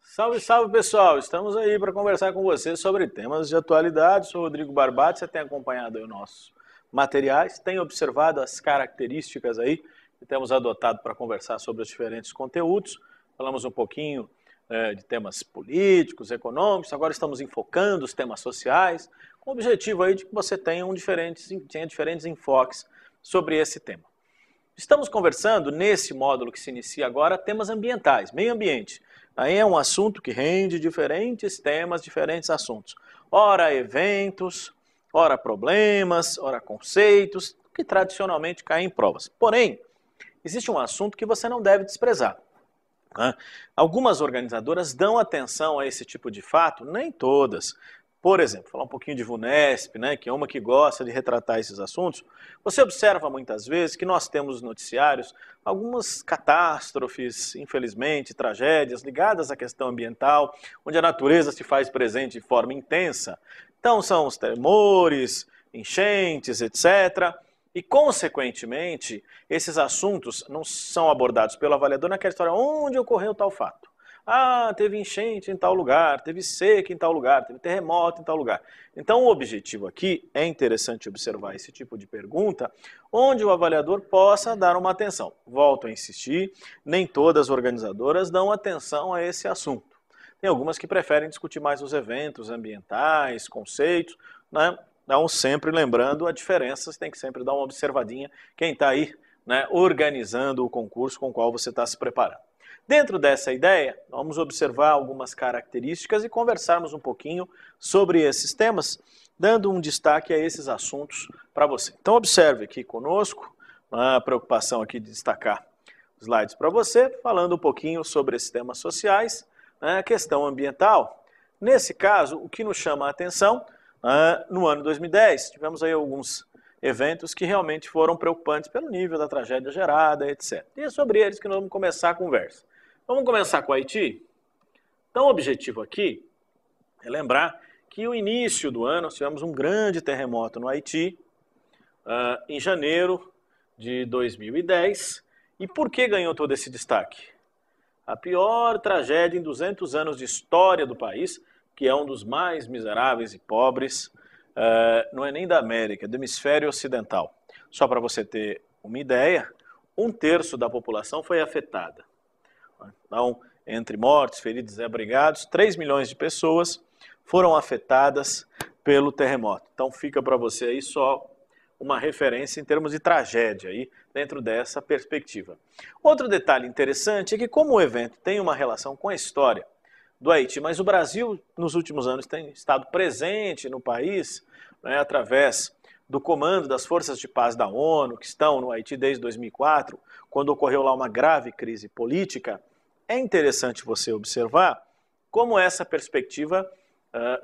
Salve, salve pessoal! Estamos aí para conversar com vocês sobre temas de atualidade. Sou Rodrigo Barbati, você tem acompanhado aí os nossos materiais, tem observado as características aí que temos adotado para conversar sobre os diferentes conteúdos. Falamos um pouquinho de temas políticos, econômicos, agora estamos enfocando os temas sociais, com o objetivo aí de que você tenha diferentes enfoques sobre esse tema. Estamos conversando nesse módulo que se inicia agora, temas ambientais, meio ambiente. Aí é um assunto que rende diferentes temas, diferentes assuntos. Ora eventos, ora problemas, ora conceitos, que tradicionalmente caem em provas. Porém, existe um assunto que você não deve desprezar. Algumas organizadoras dão atenção a esse tipo de fato, nem todas. Por exemplo, falar um pouquinho de VUNESP, que é uma que gosta de retratar esses assuntos. Você observa muitas vezes que nós temos nos noticiários algumas catástrofes, infelizmente, tragédias ligadas à questão ambiental, onde a natureza se faz presente de forma intensa. Então são os tremores, enchentes, etc. E, consequentemente, esses assuntos não são abordados pelo avaliador naquela história onde ocorreu tal fato. Ah, teve enchente em tal lugar, teve seca em tal lugar, teve terremoto em tal lugar. Então, o objetivo aqui é interessante observar esse tipo de pergunta, onde o avaliador possa dar uma atenção. Volto a insistir, nem todas as organizadoras dão atenção a esse assunto. Tem algumas que preferem discutir mais os eventos ambientais, conceitos, Então, sempre lembrando a diferença, você tem que sempre dar uma observadinha quem está aí organizando o concurso com o qual você está se preparando. Dentro dessa ideia, vamos observar algumas características e conversarmos um pouquinho sobre esses temas, dando um destaque a esses assuntos para você. Então observe aqui conosco, a preocupação aqui de destacar slides para você, falando um pouquinho sobre esses temas sociais, a questão ambiental. Nesse caso, o que nos chama a atenção, no ano 2010, tivemos aí alguns eventos que realmente foram preocupantes pelo nível da tragédia gerada, etc. E é sobre eles que nós vamos começar a conversa. Vamos começar com o Haiti? Então o objetivo aqui é lembrar que no início do ano nós tivemos um grande terremoto no Haiti, em janeiro de 2010. E por que ganhou todo esse destaque? A pior tragédia em 200 anos de história do país, que é um dos mais miseráveis e pobres, não é nem da América, é do hemisfério ocidental. Só para você ter uma ideia, 1/3 da população foi afetada. Então, entre mortos, feridos e abrigados, 3 milhões de pessoas foram afetadas pelo terremoto. Então fica para você aí só uma referência em termos de tragédia aí, dentro dessa perspectiva. Outro detalhe interessante é que como o evento tem uma relação com a história do Haiti, mas o Brasil nos últimos anos tem estado presente no país, através do comando das Forças de Paz da ONU, que estão no Haiti desde 2004, quando ocorreu lá uma grave crise política, é interessante você observar como essa perspectiva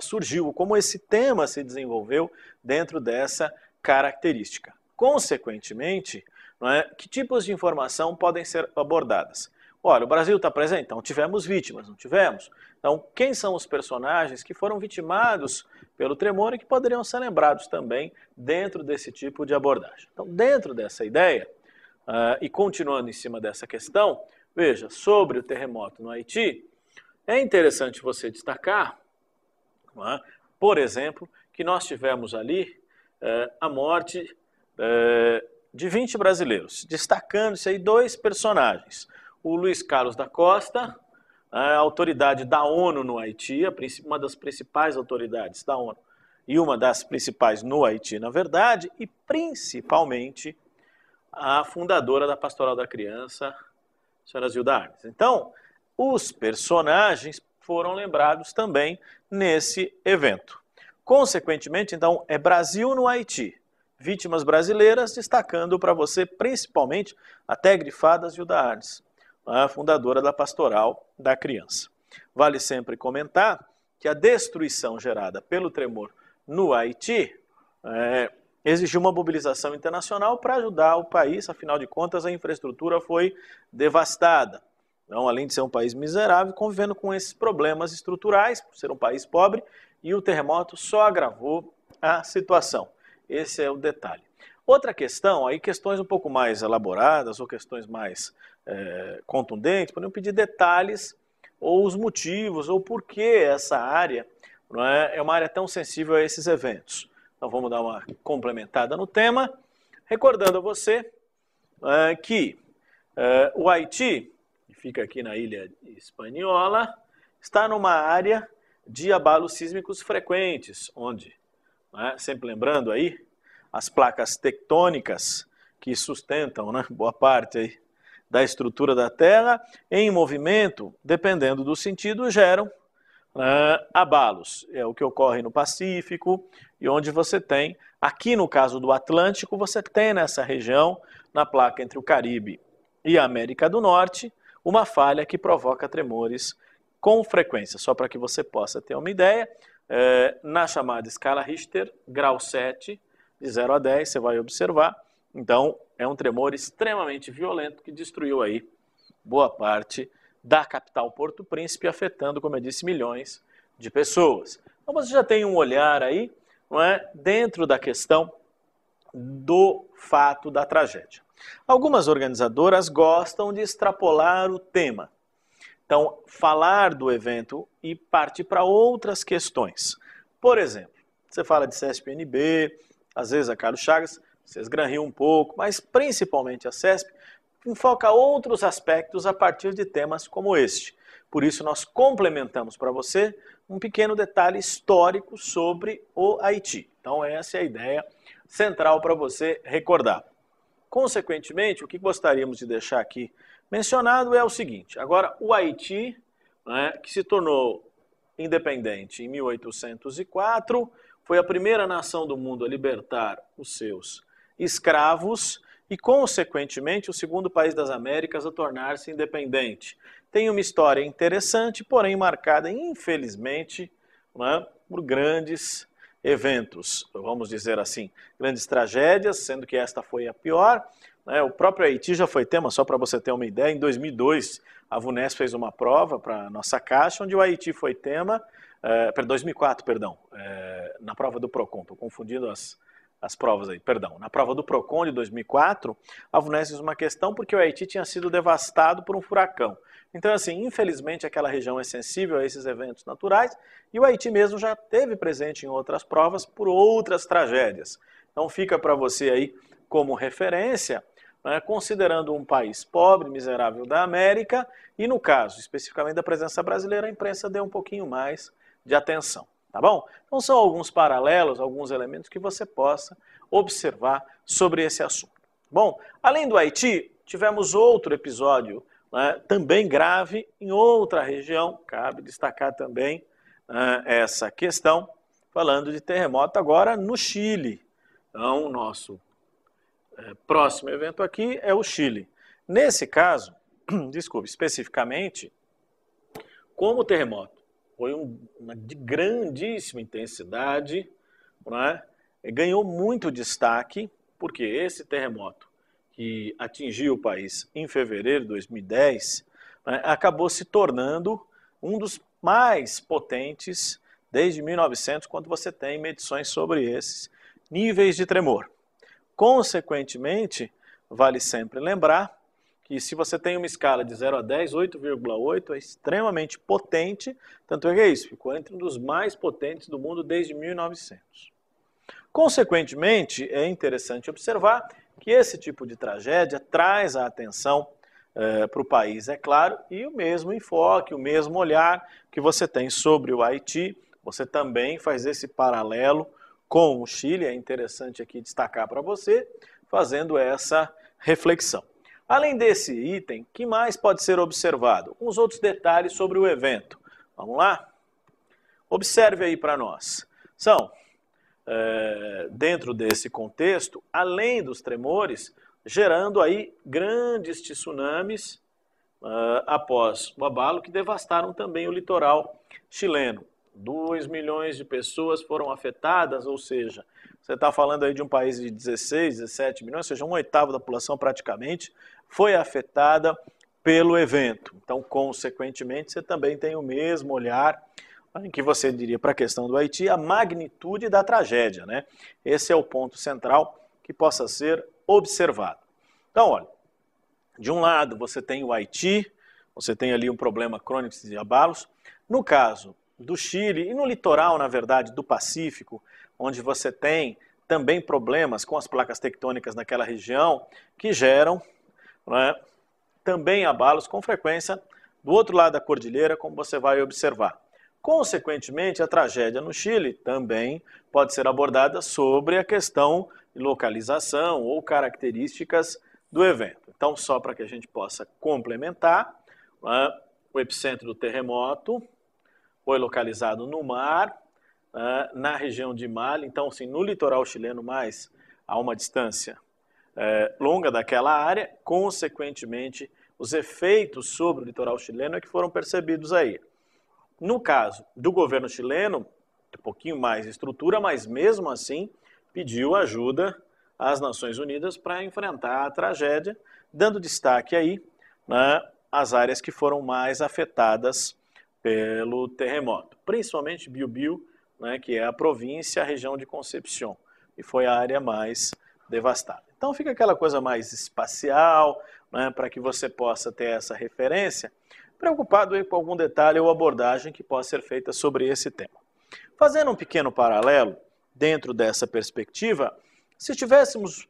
surgiu, como esse tema se desenvolveu dentro dessa característica. Consequentemente, que tipos de informação podem ser abordadas? Olha, o Brasil está presente? Então tivemos vítimas, não tivemos? Então, quem são os personagens que foram vitimados pelo tremor e que poderiam ser lembrados também dentro desse tipo de abordagem? Então, dentro dessa ideia, e continuando em cima dessa questão, veja, sobre o terremoto no Haiti, é interessante você destacar, por exemplo, que nós tivemos ali a morte de 20 brasileiros, destacando-se aí 2 personagens. O Luiz Carlos da Costa, a autoridade da ONU no Haiti, uma das principais autoridades da ONU e uma das principais no Haiti, na verdade, e principalmente a fundadora da Pastoral da Criança, a senhora Zilda Arnes. Então, os personagens foram lembrados também nesse evento. Consequentemente, então, é Brasil no Haiti, vítimas brasileiras, destacando para você principalmente até grifadas Zilda Arnes, a fundadora da Pastoral da Criança. Vale sempre comentar que a destruição gerada pelo tremor no Haiti exigiu uma mobilização internacional para ajudar o país, afinal de contas a infraestrutura foi devastada. Então, além de ser um país miserável, convivendo com esses problemas estruturais, por ser um país pobre, e o terremoto só agravou a situação. Esse é o detalhe. Outra questão, aí questões um pouco mais elaboradas ou questões mais contundentes, podemos pedir detalhes ou os motivos ou por que essa área não é uma área tão sensível a esses eventos. Então vamos dar uma complementada no tema, recordando a você que o Haiti, que fica aqui na ilha Hispaniola, está numa área de abalos sísmicos frequentes, onde, sempre lembrando aí, as placas tectônicas que sustentam boa parte aí da estrutura da Terra, em movimento, dependendo do sentido, geram abalos. É o que ocorre no Pacífico e onde você tem, aqui no caso do Atlântico, você tem nessa região, na placa entre o Caribe e a América do Norte, uma falha que provoca tremores com frequência. Só para que você possa ter uma ideia, na chamada escala Richter, grau 7, de 0 a 10, você vai observar. Então, é um tremor extremamente violento que destruiu aí boa parte da capital Porto Príncipe, afetando, como eu disse, milhões de pessoas. Então você já tem um olhar aí, dentro da questão do fato da tragédia. Algumas organizadoras gostam de extrapolar o tema. Então, falar do evento e partir para outras questões. Por exemplo, você fala de CESP-NB, às vezes a Carlos Chagas, você esgranriam um pouco, mas principalmente a CESP, enfoca outros aspectos a partir de temas como este. Por isso, nós complementamos para você um pequeno detalhe histórico sobre o Haiti. Então, essa é a ideia central para você recordar. Consequentemente, o que gostaríamos de deixar aqui mencionado é o seguinte. Agora, o Haiti, que se tornou independente em 1804, foi a primeira nação do mundo a libertar os seus escravos e, consequentemente, o segundo país das Américas a tornar-se independente. Tem uma história interessante, porém marcada, infelizmente, por grandes eventos, vamos dizer assim, grandes tragédias, sendo que esta foi a pior. O próprio Haiti já foi tema, só para você ter uma ideia, em 2002 a VUNESP fez uma prova para a nossa caixa, onde o Haiti foi tema, 2004, perdão, na prova do PROCON, estou confundindo as provas aí, perdão. Na prova do PROCON de 2004, a VUNESP fez uma questão porque o Haiti tinha sido devastado por um furacão. Então, assim, infelizmente aquela região é sensível a esses eventos naturais e o Haiti mesmo já esteve presente em outras provas por outras tragédias. Então fica para você aí como referência, considerando um país pobre, miserável da América e no caso especificamente da presença brasileira, a imprensa deu um pouquinho mais de atenção. Tá bom? Então são alguns paralelos, alguns elementos que você possa observar sobre esse assunto. Bom, além do Haiti, tivemos outro episódio também grave em outra região, cabe destacar também essa questão, falando de terremoto agora no Chile. Então, o nosso próximo evento aqui é o Chile. Nesse caso, desculpe, especificamente, como o terremoto foi uma de grandíssima intensidade, ganhou muito destaque, porque esse terremoto que atingiu o país em fevereiro de 2010, acabou se tornando um dos mais potentes desde 1900, quando você tem medições sobre esses níveis de tremor. Consequentemente, vale sempre lembrar que se você tem uma escala de 0 a 10, 8,8 é extremamente potente, tanto é que isso, ficou entre um dos mais potentes do mundo desde 1900. Consequentemente, é interessante observar que esse tipo de tragédia traz a atenção para o país, é claro, e o mesmo enfoque, o mesmo olhar que você tem sobre o Haiti, você também faz esse paralelo com o Chile, é interessante aqui destacar para você, fazendo essa reflexão. Além desse item, que mais pode ser observado? Uns outros detalhes sobre o evento. Vamos lá? Observe aí para nós. São, dentro desse contexto, além dos tremores, gerando aí grandes tsunamis após o abalo que devastaram também o litoral chileno. 2 milhões de pessoas foram afetadas, ou seja, você está falando aí de um país de 16, 17 milhões, ou seja, 1/8 da população praticamente foi afetada pelo evento. Então, consequentemente, você também tem o mesmo olhar em que você diria para a questão do Haiti, a magnitude da tragédia, Esse é o ponto central que possa ser observado. Então, olha, de um lado você tem o Haiti, você tem ali um problema crônico de abalos. No caso do Chile e no litoral, na verdade, do Pacífico, onde você tem também problemas com as placas tectônicas naquela região, que geram, né, também abalos com frequência do outro lado da cordilheira, como você vai observar. Consequentemente, a tragédia no Chile também pode ser abordada sobre a questão de localização ou características do evento. Então, só para que a gente possa complementar, né, o epicentro do terremoto foi localizado no mar, na região de Mali, então, assim, no litoral chileno, mais a uma distância longa daquela área, consequentemente, os efeitos sobre o litoral chileno é que foram percebidos aí. No caso do governo chileno, um pouquinho mais de estrutura, mas mesmo assim pediu ajuda às Nações Unidas para enfrentar a tragédia, dando destaque aí, né, às áreas que foram mais afetadas pelo terremoto, principalmente Biobío, né, que é a província, a região de Concepción, e foi a área mais devastada. Então fica aquela coisa mais espacial, né, para que você possa ter essa referência, preocupado aí com algum detalhe ou abordagem que possa ser feita sobre esse tema. Fazendo um pequeno paralelo dentro dessa perspectiva, se estivéssemos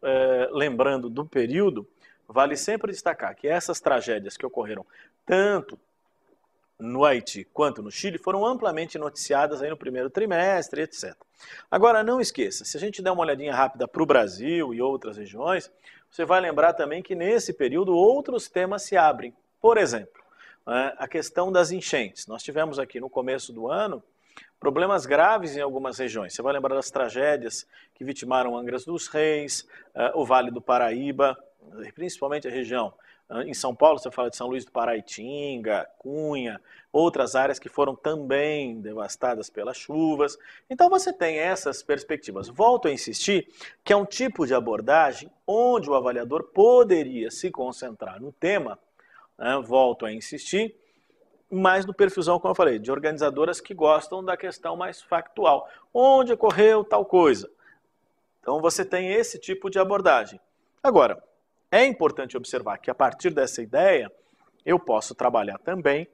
lembrando do período, vale sempre destacar que essas tragédias que ocorreram tanto no Haiti quanto no Chile foram amplamente noticiadas aí no primeiro trimestre, etc. Agora, não esqueça, se a gente der uma olhadinha rápida para o Brasil e outras regiões, você vai lembrar também que nesse período outros temas se abrem. Por exemplo, a questão das enchentes. Nós tivemos aqui no começo do ano problemas graves em algumas regiões. Você vai lembrar das tragédias que vitimaram Angras dos Reis, o Vale do Paraíba, principalmente a região. Em São Paulo, você fala de São Luís do Paraitinga, Cunha, outras áreas que foram também devastadas pelas chuvas. Então você tem essas perspectivas. Volto a insistir que é um tipo de abordagem onde o avaliador poderia se concentrar no tema, volto a insistir, mais no perfilzão, como eu falei, de organizadoras que gostam da questão mais factual. Onde ocorreu tal coisa? Então você tem esse tipo de abordagem. Agora, é importante observar que a partir dessa ideia, eu posso trabalhar também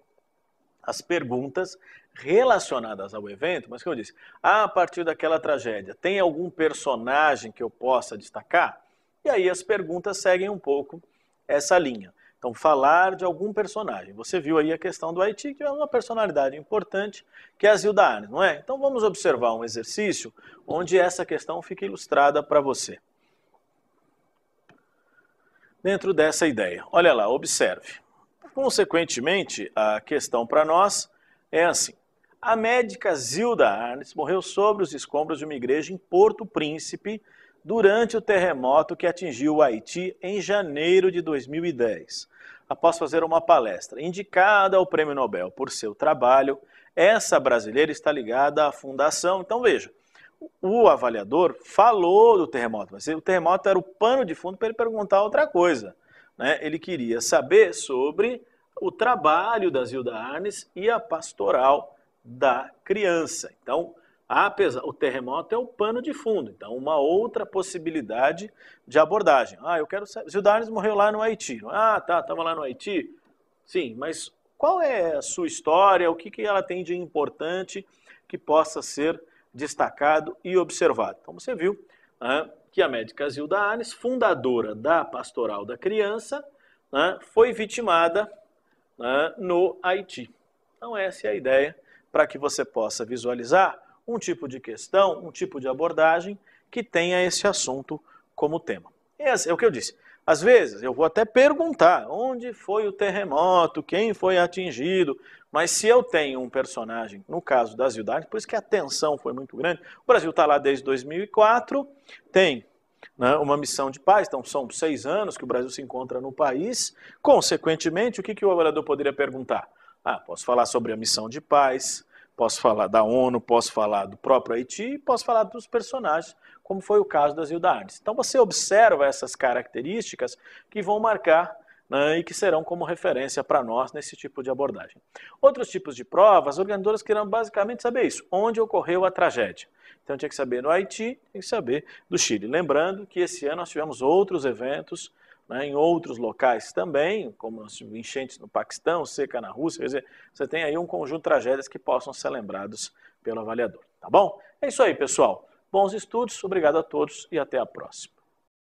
as perguntas relacionadas ao evento, mas como eu disse, a partir daquela tragédia, tem algum personagem que eu possa destacar? E aí as perguntas seguem um pouco essa linha. Então, falar de algum personagem. Você viu aí a questão do Haiti, que é uma personalidade importante, que é a Zilda Arnes, não é? Então, vamos observar um exercício onde essa questão fica ilustrada para você. Dentro dessa ideia. Olha lá, observe. Consequentemente, a questão para nós é assim. A médica Zilda Arnes morreu sobre os escombros de uma igreja em Porto Príncipe durante o terremoto que atingiu o Haiti em janeiro de 2010. Após fazer uma palestra indicada ao Prêmio Nobel por seu trabalho, essa brasileira está ligada à fundação. Então veja, o avaliador falou do terremoto, mas o terremoto era o pano de fundo para ele perguntar outra coisa, né? Ele queria saber sobre o trabalho da Zilda Arnes e a pastoral da criança. Então, o terremoto é o pano de fundo, então uma outra possibilidade de abordagem. Eu quero saber, Zilda Arnes morreu lá no Haiti. Estava lá no Haiti? Sim, mas qual é a sua história, o que ela tem de importante que possa ser destacado e observado? Então você viu que a médica Zilda Arnes, fundadora da Pastoral da Criança, foi vitimada no Haiti. Então essa é a ideia para que você possa visualizar um tipo de questão, um tipo de abordagem que tenha esse assunto como tema. Esse é o que eu disse. Às vezes eu vou até perguntar onde foi o terremoto, quem foi atingido, mas se eu tenho um personagem, no caso da Zilda Arnes, por isso que a tensão foi muito grande, o Brasil está lá desde 2004, tem uma missão de paz, então são 6 anos que o Brasil se encontra no país, consequentemente, o que o avaliador poderia perguntar? Posso falar sobre a missão de paz, posso falar da ONU, posso falar do próprio Haiti, posso falar dos personagens, como foi o caso da Zilda Arnes. Então você observa essas características que vão marcar e que serão como referência para nós nesse tipo de abordagem. Outros tipos de provas, as organizadoras querem basicamente saber isso, onde ocorreu a tragédia. Então tinha que saber no Haiti, tem que saber do Chile. Lembrando que esse ano nós tivemos outros eventos, né, em outros locais também, como enchentes no Paquistão, seca na Rússia, quer dizer, você tem aí um conjunto de tragédias que possam ser lembrados pelo avaliador, tá bom? É isso aí, pessoal. Bons estudos, obrigado a todos e até a próxima.